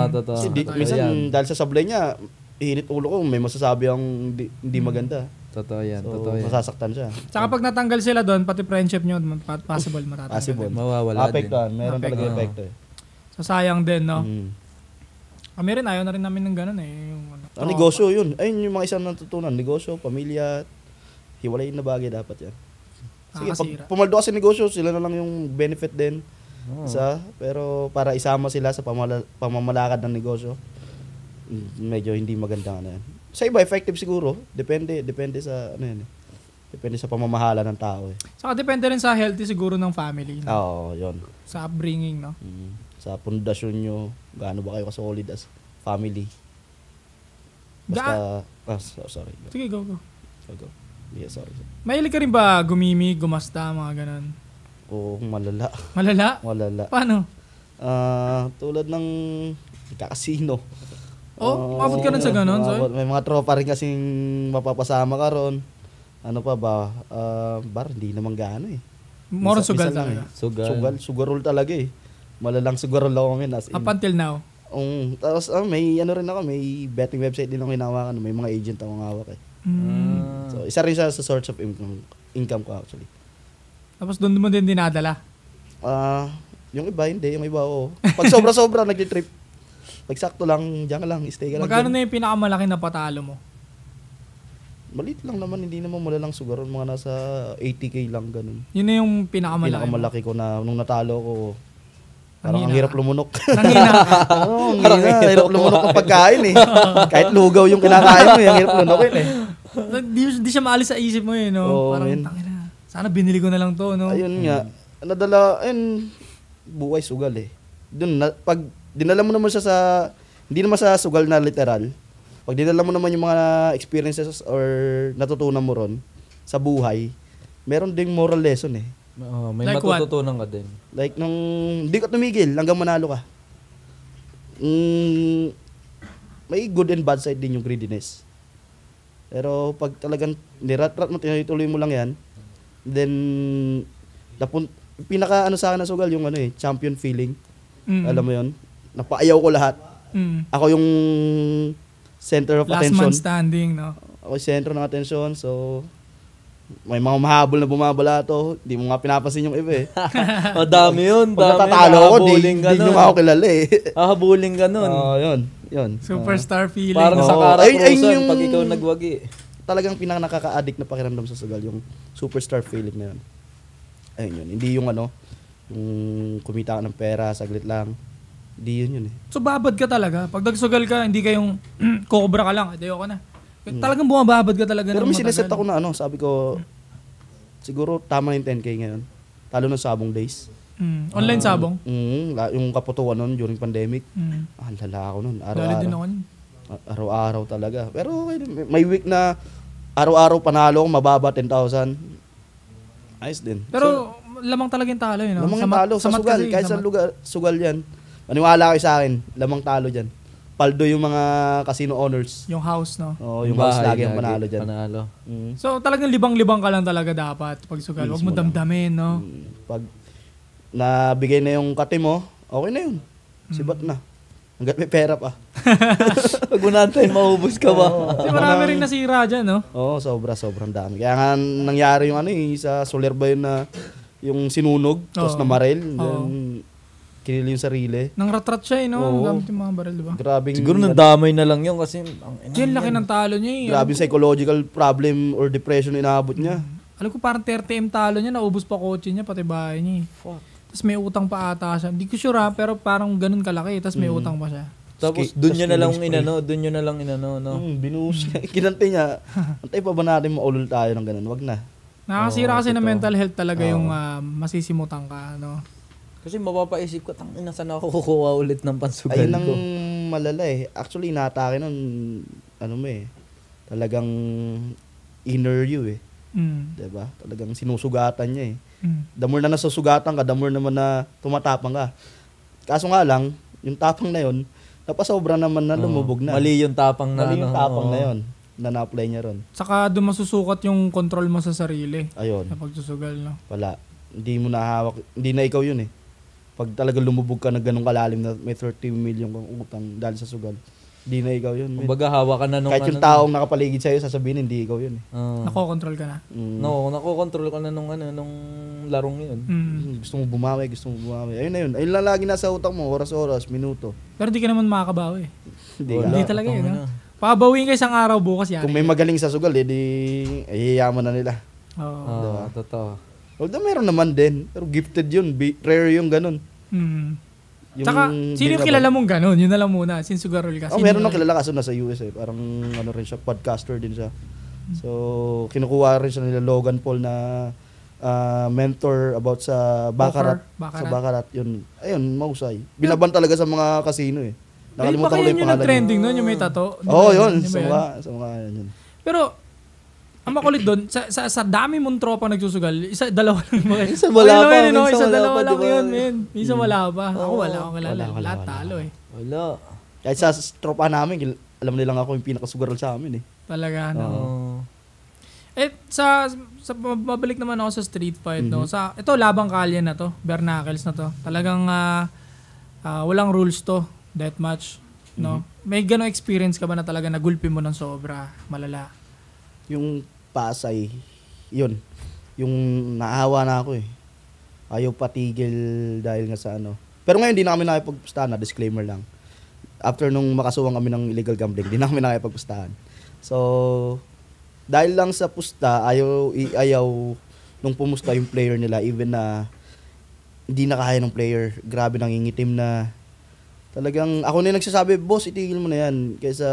Totoo. Kasi minsan dahil sa sablay niya, iinit ulo ko, may masasabi ang hindi maganda. Totoo yan, So, totoo yan. masasaktan siya. Tsaka pag natanggal sila doon, pati friendship nyo, possible matatanggal. Possible. Mawawala din. Apektuhan. Meron talaga epekto eh. So sayang din, no? Mm. Kami rin, ayaw na rin namin ng ganun eh. Yung, Ang negosyo yun. Ayun yung mga isang natutunan. Negosyo, pamilya, hiwalay na bagay dapat yan. Sige, Nakakasira. pag pumaldo kasi negosyo, sila na lang yung benefit din. Pero para isama sila sa pamamalakad ng negosyo, medyo hindi maganda na yan. Sa iba, effective siguro. Depende sa, ano yan eh. Depende sa pamamahala ng tao eh. Saka depende rin sa healthy siguro ng family. No? Oo, yun. Sa upbringing, no? Sa pundasyon nyo, gaano ba kayo ka-solid as family. Basta, sorry. Sige, go. Go. Yeah, sorry. Mahilig ka rin ba gumimik, gumasta, mga ganun? Oo, malala. Malala? Malala. Paano? Tulad ng kakasino. Mabot ka rin sa ganun, Soy? May mga tropa rin kasing mapapasama ka ron. Ano pa ba? Bar, hindi naman gaano eh. More sugal Minsan lang talaga. Sugarol talaga eh. Malalang sugarol ako ngayon. Up until now? Tapos may ano rin ako, may betting website din ako hinawakan. May mga agent akong hawak eh. So, isa rin siya sa source of income ko actually. Tapos doon mo din dinadala? Yung iba hindi, yung iba oo. Pag sobra-sobra nagti-trip. Pag sakto lang, diyan ka lang, stay ka lang. Magkano na yung pinakamalaki na patalo mo? Maliit lang naman, hindi naman malalang sugaron, mga nasa 80k lang ganun. Yun na yung pinakamalaki. Pinakamalaki ko na nung natalo ko. Parang Nangina ang hirap lumunok. Nangina. Ang hirap lumunok ng pagkain eh. Kahit lugaw yung kinakain mo, yung hirap lunukin eh. Di siya maalis sa isip mo eh, no? Oo, Parang man. tangina. Sana binili ko na lang to, no? Ayun nga. Nadala, buhay sugal eh. Doon, pag dinala mo naman siya sa, hindi naman sa sugal na literal, pag dinala mo naman yung mga experiences or natutunan mo ron sa buhay, meron ding moral lesson eh. May Like matututunan ka din. Like nung hindi ka tumigil hanggang manalo ka. May good and bad side din yung greediness. Pero pag talagang nirat-rat mo, tinuloy mo lang yan, then pinaka ano sa akin na sugal yung ano eh, champion feeling. Alam mo yon, napaayaw ko lahat. Ako yung center of Last attention. man standing, no? Ako yung center ng attention, so may mga mahabol na bumabalato, hindi mo nga pinapansin yung iba eh. Dami yun. Pag Dami. natatalo ako, di Hahabulin ka nyo nun. nga ako kilala eh. Hahabulin ka nun. Yun. Superstar feeling. Parang sa Oo. karakusan yung- pag ikaw nagwagi. Talagang pinaka nakaka-addict na pakiramdam sa sugal, yung superstar feeling na yun. Ayun yun. Hindi yung ano, yung kumita ka ng pera, saglit lang. Hindi yun eh. So babad ka talaga. Pag nagsugal ka, hindi kayong kobra ka lang. Ayoko na. Talagang bumababad ka talaga. Pero ng may sineset matagal. ako na ano, sabi ko, siguro tama na yung 10K ngayon. Talo ng sabong days. Online sabong? Yung kaputuan nun during pandemic. Lala ako nun. Dali din ako nun. Araw-araw talaga. Pero okay, may week na araw-araw panalo ko, mababa 10,000. Ayos din. Pero lamang talaga yung talo yun. No? Lamang yung talo sa sugal. kasi, Kahit sa samat. lugar, sugal yan. Maniwala kayo sa akin, lamang talo dyan. Paldo yung mga casino owners. Yung house, no? Oo, yung house lagi ang panalo dyan. Panalo. So talagang libang-libang ka lang talaga dapat pag sugal. Huwag mo Mismo lang. damdamin, no? Pag nabigay na yung kate mo, okay na yun. Sibat na. Hanggat may pera pa. Pag unantay, maubos ka ba? Kasi marami rin nasira dyan, no? Oo, sobrang dami. Kaya nga nangyari yung ano eh, sa Soler ba yun na yung sinunog, tapos namaril, then kinili yung sarili. Nang ratrat siya, no? Oo. Gamit yung mga baril, di ba? Grabing, Siguro nadamay na lang yun kasi Yan, laki ng talo niya, eh. grabing psychological problem or depression na inaabot niya. Alam ko parang 30M talo niya, naubos pa kotse niya, pati bahay niya. Tapos may utang pa ata siya. Hindi ko sure ha, pero parang ganun kalaki. Tapos may utang pa siya. Tapos Ski- doon niya na lang spray. doon niya na lang inano, no? Binuhos niya. Kinante niya. Antay pa ba natin maulol tayo ng ganun? Wag na. Nakakasira kasi ng totoo. mental health talaga yung masisimutang ka, no? Kasi mapapaisip ko, tangina saan ako kukuha ulit ng pansugal Ayun ang ko. malala eh. Actually, inaatake nun, ano mo eh, talagang inner you eh. Diba? Talagang sinusugatan niya eh. The more na nasusugatan ka, the more naman na tumatapang ka. Kaso nga lang, yung tapang na yun, napasobra naman na lumubog na. Mali yung tapang na. Mali yung ano, tapang oo. na yun, na na-apply niya ron. Saka doon masusukat yung control mo sa sarili. Ayun, Sa pagsusugal, no? wala. hindi mo nahawak, hindi na ikaw yun eh. Pag talaga lumubog ka na ganun kalalim na may 30 million kang utang dahil sa sugal, hindi na ikaw yun. Men. Kumbaga hawak ka na nung Kahit yung taong nakapaligid sa'yo, sasabihin hindi ikaw yun eh. Nakokontrol ka na. No, nakokontrol ka na nung larong yun. Gusto mo bumawi. Ayun na yun. Ayun lang lagi nasa utak mo, oras-oras, minuto. Pero di ka naman makakabawi. Hindi Talaga yun. No? Pabawiin ka isang araw bukas yan. Kung may magaling sa sugal, di yayaman na nila. Oo. Totoo. Although meron naman din, pero gifted yun, rare yung ganun. Yung Tsaka, sino yung kilala mong ganun? Yun na lang muna, since sugarol ka. Meron nang kilala kaso nasa US eh. Parang ano rin siya, podcaster din siya. So, kinukuha rin siya nila Logan Paul na mentor about sa Baccarat. Sa Baccarat, yun. Ayun, mausay. Binaban talaga sa mga casino eh. Nakalimutan ko lang yung pangalan. Trending nun, yung may tato. Yun. Sa mga yun. Pero, ang makulit doon, sa dami mong tropa nagsusugal, dalawa lang ba? Isa wala pa. Isa dalawa lang yun, men. Isa wala pa. Ako wala akong kilala. Lahat talo eh. Wala. Kahit sa tropa namin, alam nilang ako yung pinakasugaral sa amin eh. Talaga, no? Mabalik naman ako sa street fight, no? Ito, labang kalye na to. Bare knuckles na to. Talagang walang rules to. Deathmatch, no? May gano'ng experience ka ba na talaga nagulpi mo ng sobra, malala? Yung Pasay, yun. Yung naawa na ako eh. Ayaw patigil dahil nga sa ano. Pero ngayon, di na kami nakipagpustahan na, disclaimer lang. After nung makasuwang kami ng illegal gambling, di na kami nakipagpustahan. So, dahil lang sa pusta, ayaw nung pumusta yung player nila, even na hindi na kaya ng player. Grabe, nangingitim na. Talagang, ako na yung nagsasabi, boss, itigil mo na yan. Kaysa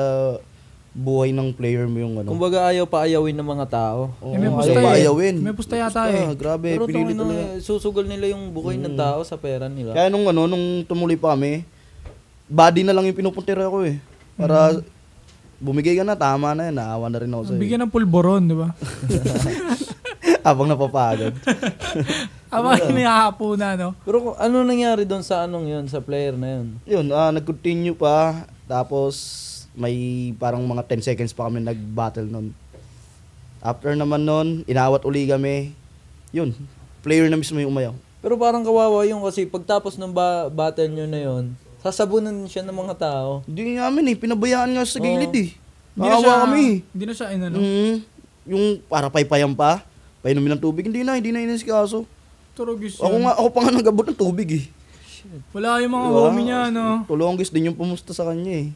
buhay ng player mo yung ano. Kumbaga ayaw pa ayawin ng mga tao. May pusta ayaw pa ayawin. May pusta yata eh. Grabe, pero pinilit talaga. susugal nila yung buhay ng tao sa pera nila. Kaya nung tumuloy pa kami, body na lang yung pinupuntira ko eh. Para bumigay ka na, tama na yan. Naawa na rin ako sa'yo. Bigyan ng pulboron, di ba? Habang napapagod. Habang hinihapo na, no? Pero ano nangyari doon sa yun, sa player na yun? Yun, nag-continue pa. Tapos, may parang mga 10 seconds pa kami nag-battle nun. After naman nun, inawat uli kami. Yun, player na mismo yung umayaw. Pero parang kawawa yung kasi pagtapos ng battle nyo na yun, sasabunan siya ng mga tao. Hindi namin eh, pinabayaan nga sa gilid eh. Nakawa kami. Hindi na siya inano. Yung para paypayan pa, painumin ng tubig, hindi na inis kaso. Turugis yun. Ako pa nga nagabot ng tubig eh. Wala yung mga homie niya, no? Tulongis din yung pumusta sa kanya eh.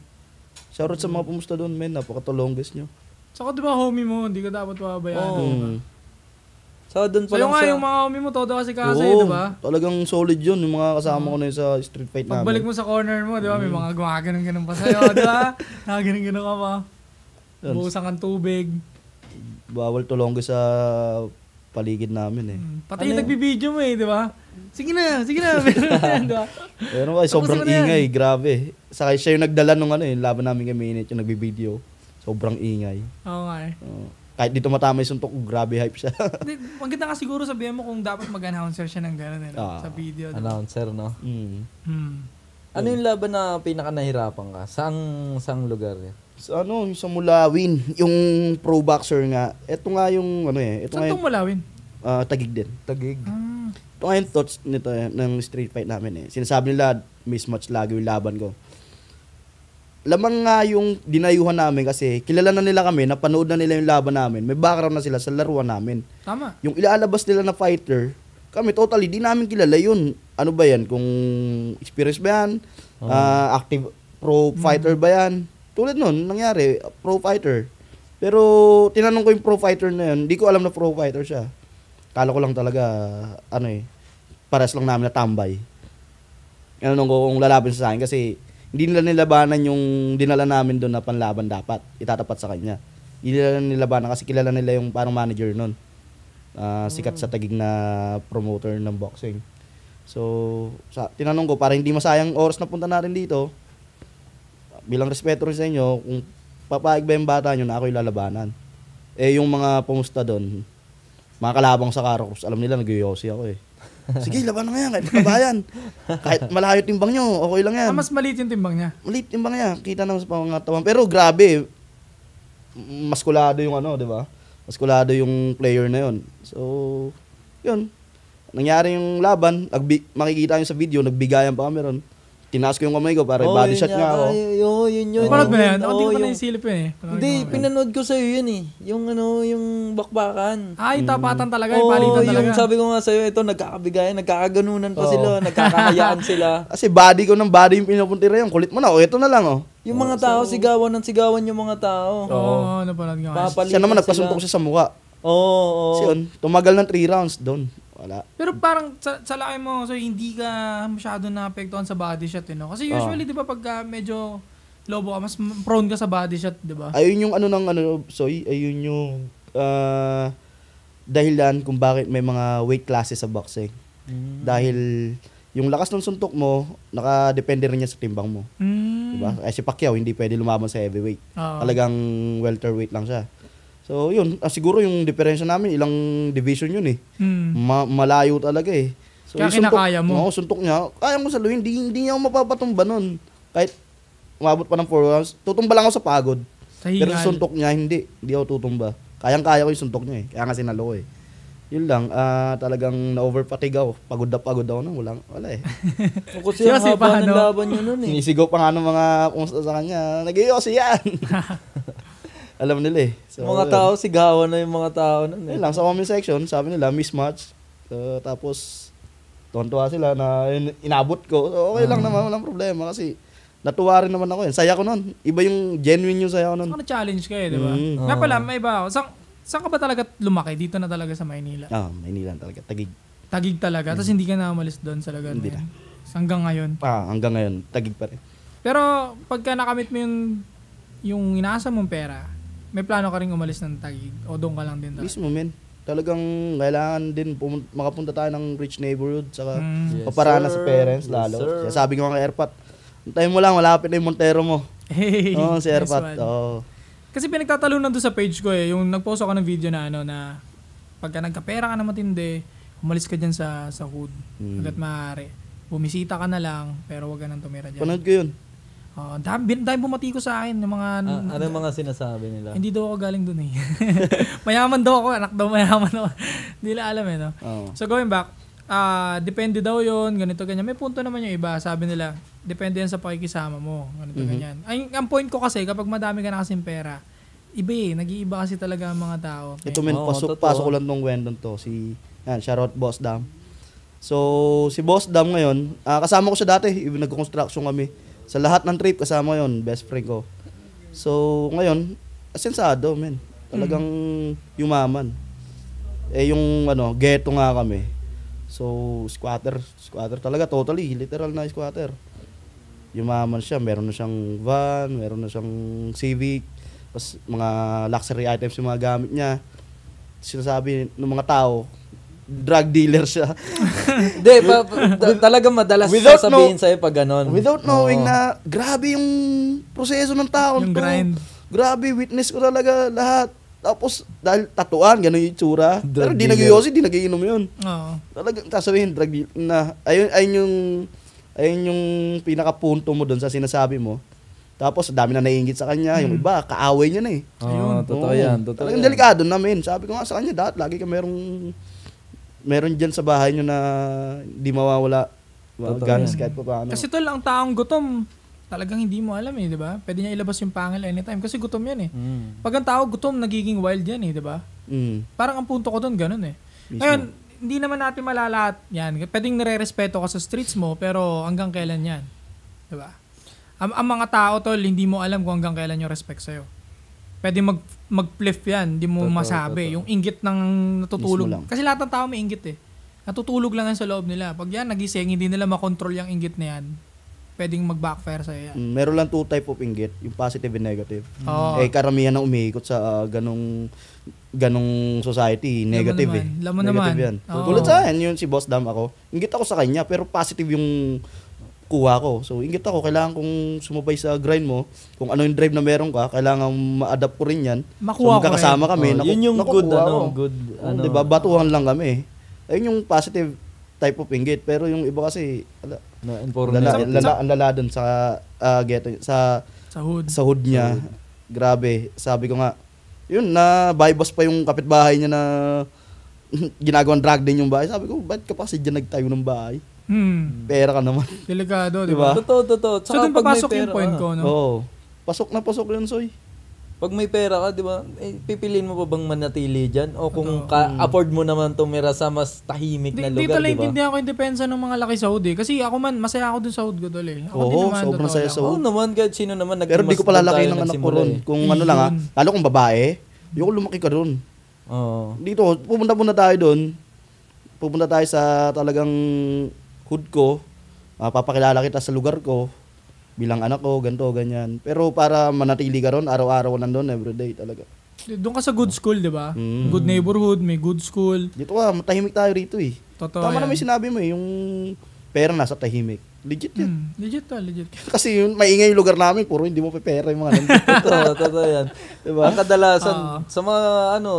Shoutout sa mga pumusta doon, men. Napaka-tulongis nyo. Saka diba homie mo, hindi ka dapat pabayaan. So doon pa lang nga yung mga homie mo, todo kasi diba? Talagang solid yun, yung mga kasama ko na yun sa street fight namin. Pagbalik mo sa corner mo, diba? May mga gumaganon-ganon pa sa'yo, diba? Nakaganon-ganon ka pa. Buhusan kang tubig. Bawal tulongis sa paligid namin eh. Pati yung nagbibideo mo eh, di ba? Sige na. Diba? Pero sobrang ingay, grabe. Saka siya yung nagdala nung laban namin kay Minute, yung nagbibideo. Sobrang ingay. Oo nga eh. Kahit dito matama yung suntok ko, grabe hype siya. Maganda ka siguro sabihin mo kung dapat mag-announcer siya ng gano'n sa video. Diba? Announcer, no? Ano yung laban na pinaka nahirapan ka? Saang lugar yan? Sa Mulawin, yung pro boxer nga. Ito nga yung Saan itong Mulawin? Tagig din. Tagig. Ito nga yung thoughts nito ng street fight namin eh. Sinasabi nila, mismatch lagi yung laban ko. Lamang nga yung dinayuhan namin kasi kilala na nila kami, napanood na nila yung laban namin. May background na sila sa laruan namin. Tama. Yung ilalabas nila na fighter, kami totally, di namin kilala yun. Ano ba yan? Kung experience ba yan? Active pro fighter ba yan? Tulad nun, nangyari, pro fighter. Pero tinanong ko yung pro fighter na yun, di ko alam na pro fighter siya. Kala ko lang talaga, pares lang namin na tambay. Tinanong ko kung lalaban sa akin kasi hindi nila nilabanan yung dinala namin doon na panlaban dapat. Itatapat sa kanya. Hindi nila nilabanan kasi kilala nila yung parang manager nun. Sikat sa Tagig na promoter ng boxing. So, tinanong ko, para hindi masayang oras na punta natin dito, bilang respeto rin sa inyo, kung papayag ba yung bata nyo na ako yung lalabanan. Yung mga pumusta doon, mga kalabang sa Caracruz, alam nila nag-yosi ako eh. Sige, laban na nga yan, kahit kabayan. Kahit malayo timbang nyo, okay lang yan. Mas maliit yung timbang niya. Maliit timbang niya, kita naman sa pangatawan. Pero grabe, maskulado yung di ba? Maskulado yung player na yun. So, yun. nangyari yung laban, makikita nyo sa video, nagbigayan pa kami ron. Tinaas ko yung kamay ko para body shot nga ako. Yun. Napanood mo na yun? Ako di ko pa yung- naisilip yun eh. Hindi, pinanood ko sa'yo yun eh. Yung yung bakbakan. Yung tapatan talaga, yung palitan talaga. Yung sabi ko nga sa'yo, ito, nagkakabigayan, nagkakaganunan pa sila, nagkakahayaan sila. Kasi body ko ng body yung pinupuntira yung kulit mo na. Ito na lang Yung mga tao, sigawan ng sigawan yung mga tao. Oo, napanood nga. Papalitan Siya naman sila. nagpasuntok siya sa mukha. Oo. Kasi yun, tumagal ng 3 rounds doon. Wala. Pero parang sa laki mo, so hindi ka masyado naapektuhan sa body shot, no? Kasi usually, di ba, pagka medyo lobo ka, mas prone ka sa body shot, di ba? Ayun yung ayun yung dahilan kung bakit may mga weight classes sa boxing. Dahil yung lakas ng suntok mo, nakadepende rin yan sa timbang mo. Diba? Si Pacquiao, hindi pwede lumaban sa heavyweight. Oo. Talagang welterweight lang siya. So, yun. Siguro yung diferensya namin, ilang division yun eh. Malayo talaga eh. So, Kaya yung kinakaya mo. Oo, suntok niya. Kaya mo saluhin, hindi niya ako mapapatumba nun. Kahit umabot pa ng 4 rounds, tutumba lang ako sa pagod. Sa Pero hingal. sa suntok niya, hindi ako tutumba. Kayang-kaya ko yung suntok niya eh. Kaya nga sinalo ko eh. Yun lang, talagang na-overfatigue ako. Pagod ako na. Wala eh. Kasi ang Seriously, haba ng paano? laban yun nun eh. Sinisigaw pa nga ng mga kumusta sa kanya. Nag-iossi yan. Alam nila eh. So, Mga tao, sigawan na yung mga tao nun eh. yun lang, sa comment section, sabi nila, mismatch. Tapos, tuwan-tuwa sila na inabot ko. So, okay lang naman, walang problema. Kasi, natuwa rin naman ako yun. Saya ko nun. Iba yung genuine yung saya ko nun. Saka na-challenge ka eh, di ba? Mm. Nga pala, may iba ako. Saan ka ba talaga lumaki? Dito na talaga sa Maynila? Maynila talaga. Tagig. Tagig talaga? Tapos hindi ka na umalis doon sa Laguna? Hindi na. Hanggang ngayon? Hanggang ngayon, tagig pa rin. Pero, pagka nakamit mo yung inaasa mong pera, may plano ka rin umalis ng Tagig? O doon ka lang din talaga? Mismo, men. Talagang kailangan din makapunta tayo ng rich neighborhood saka Yes, paparana sir. sa parents Yes, lalo. sir. Kaya sabi ko nga kay Erpat, tayo mo lang, malapit na yung Montero mo. Hey, Oo, si nice Erpat. one. Oo. Kasi pinagtatalunan doon sa page ko eh, yung nag-post ako ng video na na pagka nagkapera ka na matindi, umalis ka dyan sa hood. Hanggat maaari. Bumisita ka na lang, pero wag ka nang tumira dyan. Panood ko yun. Dahil bumati ko sa akin, yung mga... Ano yung mga sinasabi nila? Hindi daw ako galing doon eh. Mayaman daw ako, anak daw mayaman ako. Hindi nila alam eh, no? Oo. So going back, depende daw yon ganito, ganyan. May punto naman yung iba, sabi nila, depende yan sa pakikisama mo, ganito, ganyan. Ang point ko kasi, kapag madami ka na kasing pera, iba eh, nag-iiba kasi talaga ang mga tao. Ito men, Oo, pasok ko lang tong kwentong to. Shoutout Boss Dam. So, si Boss Dam ngayon, kasama ko siya dati, even nag-construction kami. Sa lahat ng trip, kasama ko yun, best friend ko. So, ngayon, asensado, men. Talagang yumaman. Yung ghetto nga kami. So, squatter talaga, totally, literal na squatter. Yumaman siya, meron na siyang van, meron na siyang Civic, tapos mga luxury items yung mga gamit niya. Sinasabi ng mga tao, drug dealer siya. Hindi, talaga madalas Without sasabihin sa'yo pag ganon. Without knowing na grabe yung proseso ng tao. Yung grind. Grabe, witness ko talaga lahat. Tapos, dahil tatuan, gano'n yung itsura. Pero di dealer. nag-iossi, di nag-iinom yun. Oo. Talaga, sasabihin, drug dealer na, ayun yung pinakapunto mo doon sa sinasabi mo. Tapos, dami na naiingit sa kanya. Yung iba, kaaway niya na eh. Oo, totoo Oo. yan. Totoo Talagang yan. delikado namin. Sabi ko nga sa kanya, lagi ka meron dyan sa bahay nyo na di mawawala. Totoo Guns yan. kahit pa paano. Kasi tol, ang taong gutom, talagang hindi mo alam eh, di ba? Pwede niya ilabas yung pangil anytime kasi gutom yan eh. Pag ang tao gutom, nagiging wild yan eh, di ba? Parang ang punto ko doon, ganun eh. Mismo. Ngayon, hindi naman natin malalahat yan. Pwedeng nire-respeto ka sa streets mo, pero hanggang kailan yan? Di ba? Ang mga tao, tol, hindi mo alam kung hanggang kailan yung respect sa'yo. Pwede mag-flip yan, hindi mo Totoo, masabi. totoo. Yung inggit ng natutulog. Mismo lang. Kasi lahat ng tao may inggit eh. Natutulog lang yan sa loob nila. Pag yan nagising, hindi nila makontrol yung inggit na yan. Pwedeng mag-backfire sa'yo yan. Meron lang 2 type of inggit, yung positive and negative. Oo. Karamihan na umiikot sa ganong society, negative naman. eh. Alam mo Negative naman. yan. Oo. Tulad sa akin, yun si Boss Dam ako. Inggit ako sa kanya, pero positive yung kuha ko. So, inggit ako, kailangan kong sumabay sa grind mo. Kung ano yung drive na meron ka, kailangan ma-adapt ko rin yan. Makuha ko so, magkakasama kami. Yun yung good, nakukuha ko. ano. Diba? Batuhan lang kami. Ayun yung positive type of inggit. Pero yung iba kasi, ang lala dun sa ghetto, sa hood. hood niya. Grabe. Sabi ko nga, yun, na bypass pa yung kapitbahay niya na ginagawang drag din yung bahay. Sabi ko, ba't ka pa kasi dyan nagtayo ng bahay? Pera ka naman. Delikado, di ba? Totoo. So, doon papasok yung point ko, no? Oo. Pasok na pasok yun, Soy. Pag may pera ka, di ba, pipiliin mo pa bang manatili dyan? O kung afford mo naman tumira sa mas tahimik na lugar, Dito lang di ba? intindihan ko yung depensa ng mga laki Saudi. Kasi ako man, masaya ako dun sa Saudi ko dol eh. Ako din Oo, naman, sobrang totoo saya lang. sa Oo naman, kahit sino naman. Pero di ko palalaki ng anak ko ron. Kung ano lang ha, lalo kung babae, yung lumaki ka ron. Oo. Dito, pupunta tayo doon. Pupunta tayo sa talagang hood ko. Papakilala kita sa lugar ko. Bilang anak ko, ganito, ganyan. Pero para manatili ka ron, araw-araw nandun, everyday talaga. Doon ka sa good school, di ba? Good neighborhood, may good school. Dito matahimik tayo rito eh. Totoo Tama yan. naman yung sinabi mo eh, yung pera nasa tahimik. Legit yan. Legit to, legit. Kasi yung maingay yung lugar namin, puro hindi mo pa pera yung mga nandito. Totoo yan. Diba? Ang kadalasan, sa mga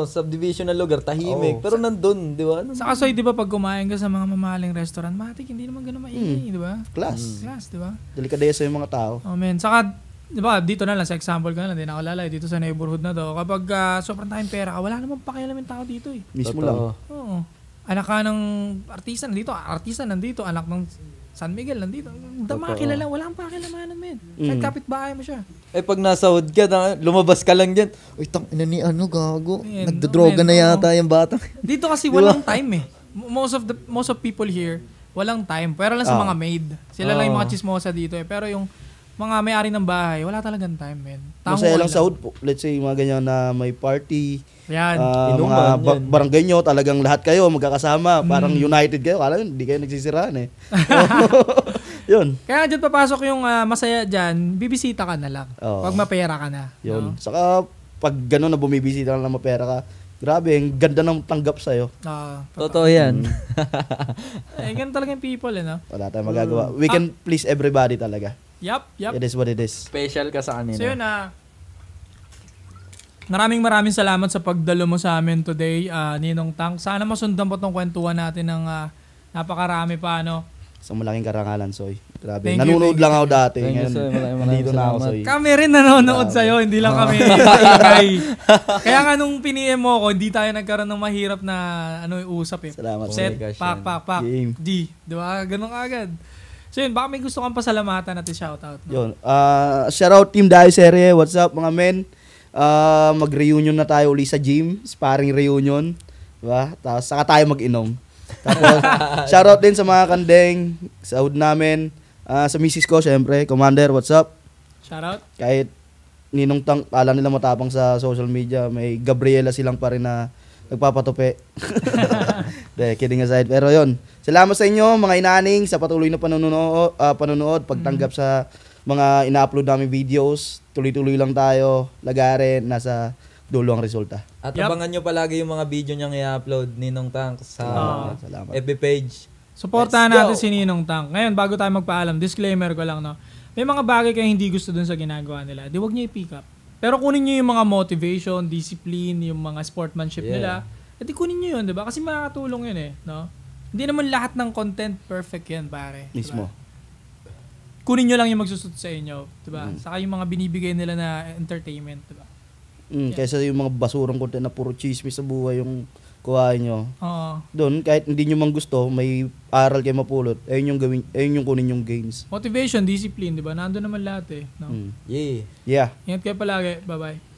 subdivision na lugar, tahimik. Oo. Pero nandun, di ba? Sa kasoy, di ba, pag kumain ka sa mga mamahaling restaurant, matik, hindi naman ganun maingay, di ba? Class. Class, di ba? Delikadesa yung mga tao. Oh, man. Saka, di ba, dito na lang, sa example ko na lang, di nakalala, dito sa neighborhood na to, kapag sobrang tayong pera ka, wala namang pakialam yung tao dito eh. Mismo Totoo. lang. Oo. Anak ka ng artista nandito, anak ng San Miguel nandito. Makakilala, wala kang pakilamanan, men. Kahit kapitbahay mo siya. Eh pag nasa hood ka, lumabas ka lang dyan. Uy, tang ina ni gago. Yan, Nagdodroga na yata yung bata. Dito kasi walang time eh. Most of people here, walang time. Pero lang sa mga maid. Sila lang yung mga chismosa dito eh. Pero yung mga may-ari ng bahay, wala talagang time, men. Masaya lang sa hood po. Let's say, mga ganyan na may party. Yan. Inuman, Mga barangay nyo, talagang lahat kayo magkakasama. Parang united kayo. Kala yun, hindi kayo nagsisiraan eh. Yun. Kaya dyan papasok yung masaya dyan, bibisita ka na lang. Oo. Pag mapera ka na. Yun. No? Saka, pag gano'n na bumibisita ka na mapera ka, grabe, ang ganda ng tanggap sa'yo. Totoo yan. Eh, ganun talaga yung people eh, no? Wala tayong magagawa. We can please everybody talaga. Yup. It is what it is. Special ka sa kanila. So yun maraming salamat sa pagdalo mo sa amin today, Ninong Tank. Sana masundan po tong kwentuhan natin ng napakarami pa, ano. Sa malaking karangalan, Soy. Grabe. Thank you, Nanonood thank lang ako dati. Thank you, Ngayon, Soy. Maraming nandito na ako, salamat. Soy. Kami rin nanonood sa'yo, hindi lang kami maingay. Kaya nga nung piniem mo ako, hindi tayo nagkaroon ng mahirap na usap eh. Salamat, Set, Soy. pak. Game. Di ba? Ganun agad. So yun, baka may gusto kang pasalamatan at shoutout. No? Yun. Shoutout Team Daisere. What's up, mga men? Mag-reunion na tayo uli sa gym. Sparring reunion. Diba? Tapos saka tayo mag-inom. Tapos, shoutout din sa mga kandeng, sa hood namin. Sa misis ko, syempre. Commander, what's up? Shoutout. Kahit Ninong Tank, alam nila matapang sa social media, may Gabriela silang pa rin na nagpapatupi. De, kidding aside. Pero yon, salamat sa inyo mga inaning sa patuloy na panonood, pagtanggap sa mga ina-upload naming videos. Tuloy-tuloy lang tayo, lagarin, nasa dulo ang resulta. At abangan nyo palagi yung mga video niyang i-upload Ninong Tank sa Salamat. FB page. Supportahan Let's natin go. si Ninong Tank. Ngayon, bago tayo magpaalam, disclaimer ko lang, no. May mga bagay kayo hindi gusto dun sa ginagawa nila. Di wag niyo i-pick up. Pero kunin niyo yung mga motivation, discipline, yung mga sportsmanship nila. At kunin niyo yun, di ba? Kasi makakatulong yun eh, no? Hindi naman lahat ng content perfect yan, pare. Diba? Mismo. Kunin niyo lang yung magsusut sa inyo, di ba? Saka yung mga binibigay nila na entertainment, di ba? Kaysa yung mga basurang content na puro chismis sa buhay yung kuhain nyo. Oo. Doon, kahit hindi nyo man gusto, may aral kayo mapulot. Ayun yung kunin yung gains. Motivation, discipline, di ba? Nandun naman lahat eh. No? Yeah. Yeah. Ingat kayo palagi. Bye-bye.